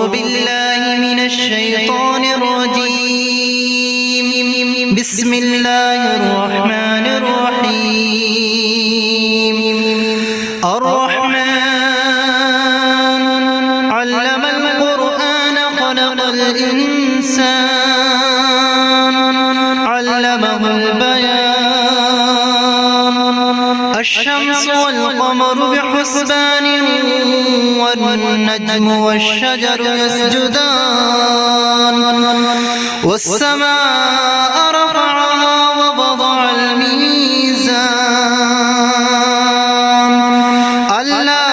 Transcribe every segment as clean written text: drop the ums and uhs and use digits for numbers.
بالله من الشيطان الرجيم بسم الله الرحمن الرحيم الرحمن علم القرآن خلق الإنسان علمه البيان الشمس والقمر بحسبان والنجم والشجر يسجدان والسماء رفعها ووضع الميزان ألا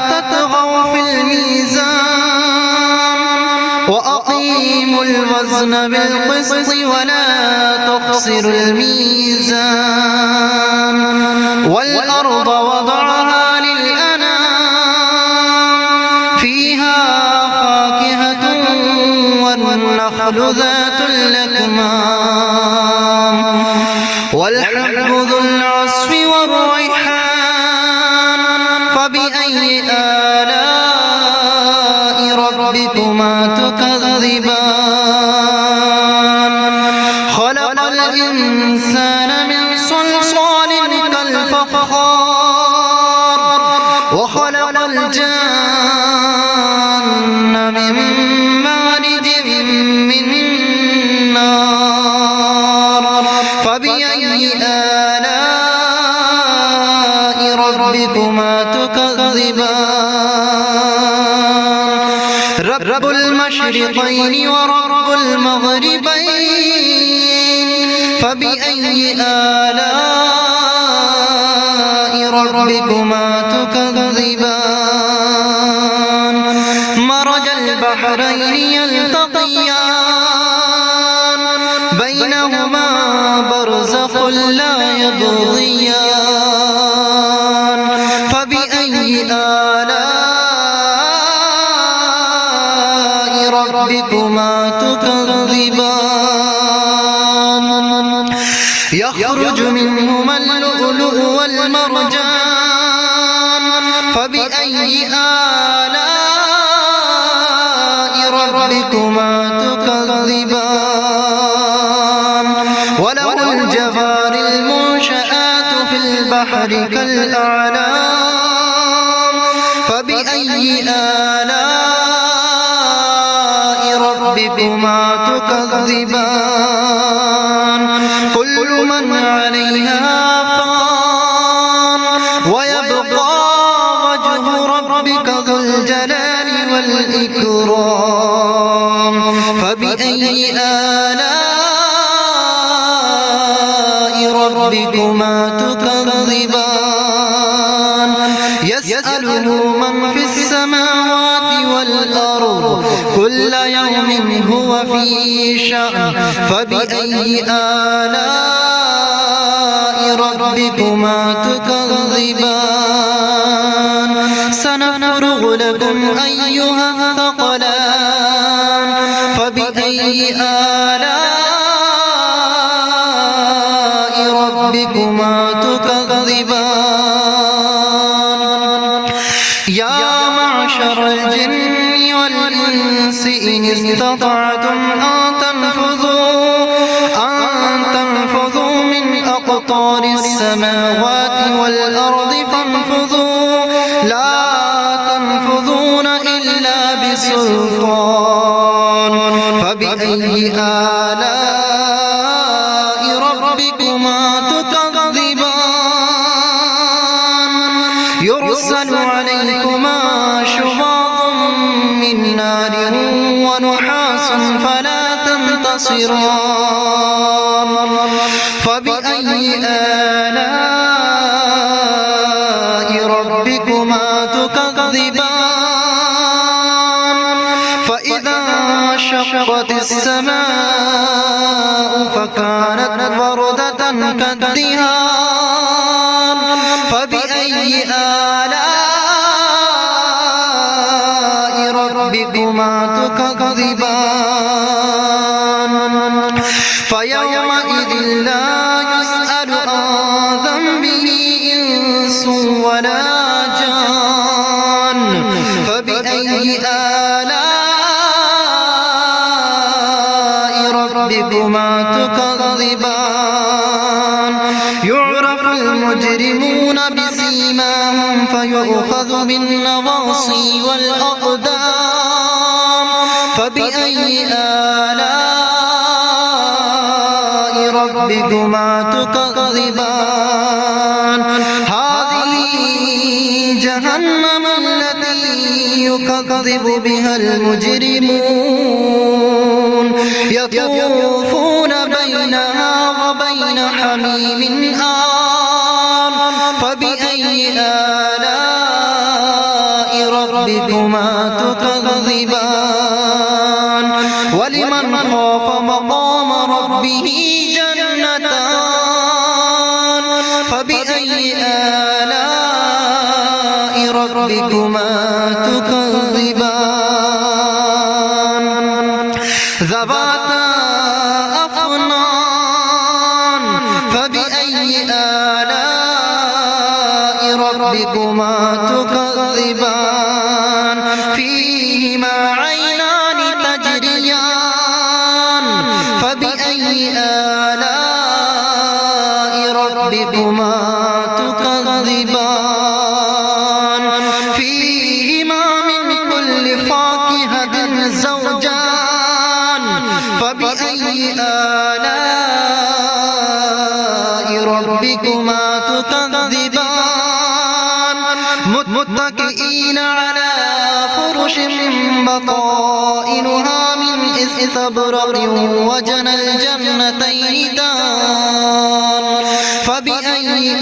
تطغوا في الميزان وأقيموا الوزن بالقسط ولا تخسروا الميزان والأرض وضعها والنخل ذات الأكمام والحب ذو العصف والريحان فبأي آلاء ربكما تكذبان خلق الإنسان من صلصال كالفخار وخلق الجان من فبأي آلاء ربكما تكذبان رب المشرقين ورب المغربين فبأي آلاء ربكما تكذبان مرج البحرين يلتقيان بينهما برزخ لا يبغيان فبأي آلاء ربكما تكذبان يخرج منهما اللؤلؤ والمرجان فبأي آلاء ربكما تكذبان وله الجوار المنشآت في البحر كالأعلام فبأي آلاء ربكما تكذبان كل من عليها فان ويبقى وجه ربك ذو الجلال والإكرام فبأي آلاء ربكما تكذبان يسأله من في السماوات والأرض كل يوم هو في شأن فبأي آلاء ربكما تكذبان سنفرغ لكم أيها الثقلان فبأي آلاء ربكما تكذبان يا معشر الجن والإنس إن استطعتم أن تنفذوا من أقطار السماوات والأرض فانفذوا لا تنفذون إلا بسلطان فبأي آلاء ربكما تكذبان يرسل عليكما شواظ من نار ونحاس فلا تنتصران فبأي آلاء ربكما تكذبان فإذا انشقت السماء فكانت وردة كالدهان فبأي آلاء ربكما تكذبان فيومئذ لا يسأل عن ذنبه إنس ولا جان فبأي آلاء ربكما تكذبان يعرف المجرمون بسيماهم فيؤخذ بالنواصي والأقدام فبأي آلاء ربكما تكذبان هذه جهنم التي يكذب بها المجرمون يطوفون بينها وبين حميم آن فبأي آلاء ربكما تكذبان ولمن خاف مقام ربه جنتان فبأي آلاء ربكما تكذبان ذواتا أفنان فبأي آلاء ربكما تكذبان فيهما عينان تجريان فبأي آلاء ربكما تكذبان فيهما من كل فاكهة زوجان فبأي آلاء ربكما تكذبان متكئين على فرش بطائنها من استبرق وجنى الجنتين دان فبأي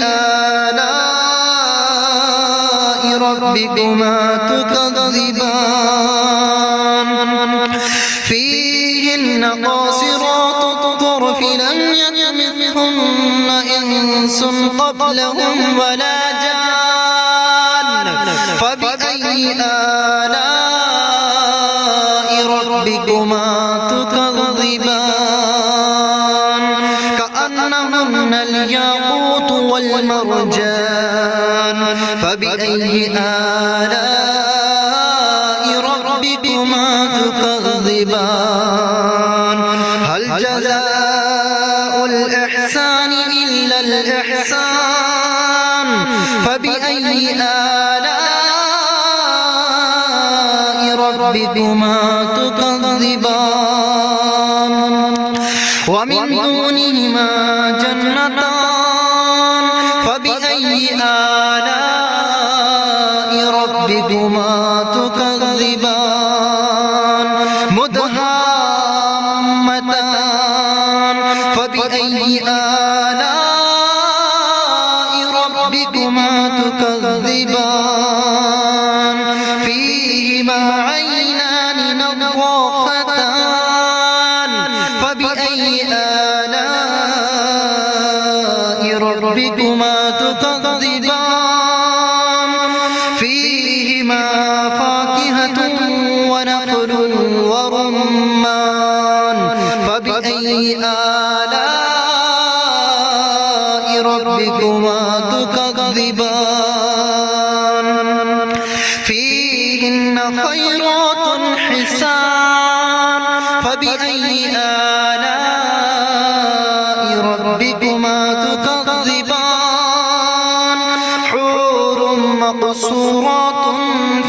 آلاء ربكما تكذبان فيهن قاصرات الطرف لم يطمثهن إنس قبلهم ولا جان فبأي آلاء ربكما تكذبان كأنهن الياقوت والمرجان فبأي آلاء ربكما تكذبان هل جزاء الإحسان إلا الإحسان فبأي آلاء ربكما تكذبان ومن دونهما جنتان فبأي آلاء ربكما تكذبان مدهامتان فبأي آلاء ربكما تكذبان فيهما عينان نضاختان فبأي آلاء ربكما تكذبان فيهما فاكهة ونخل ورمان فبأي آلاء ربكما تكذبان فيهن خيرات حسان فبأي آلاء ربكما تكذبان حور مقصورات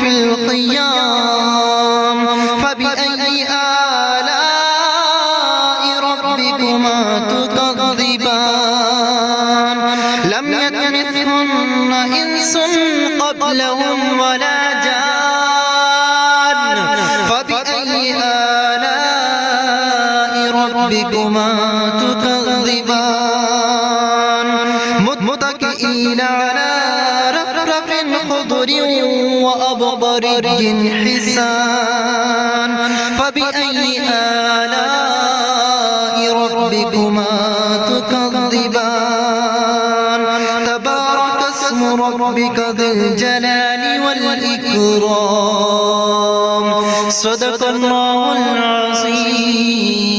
في الخيام فبأي آلاء ربكما تكذبان لم يطمثهن إنس قبلهم ولا جان فبأي آلاء ربكما تكذبان متكئين على رفرف خضر وأبقري حسان فبأي آلاء ربكما تكذبان تبارك اسم ربك ذي الجلال والإكرام صدق الله العظيم.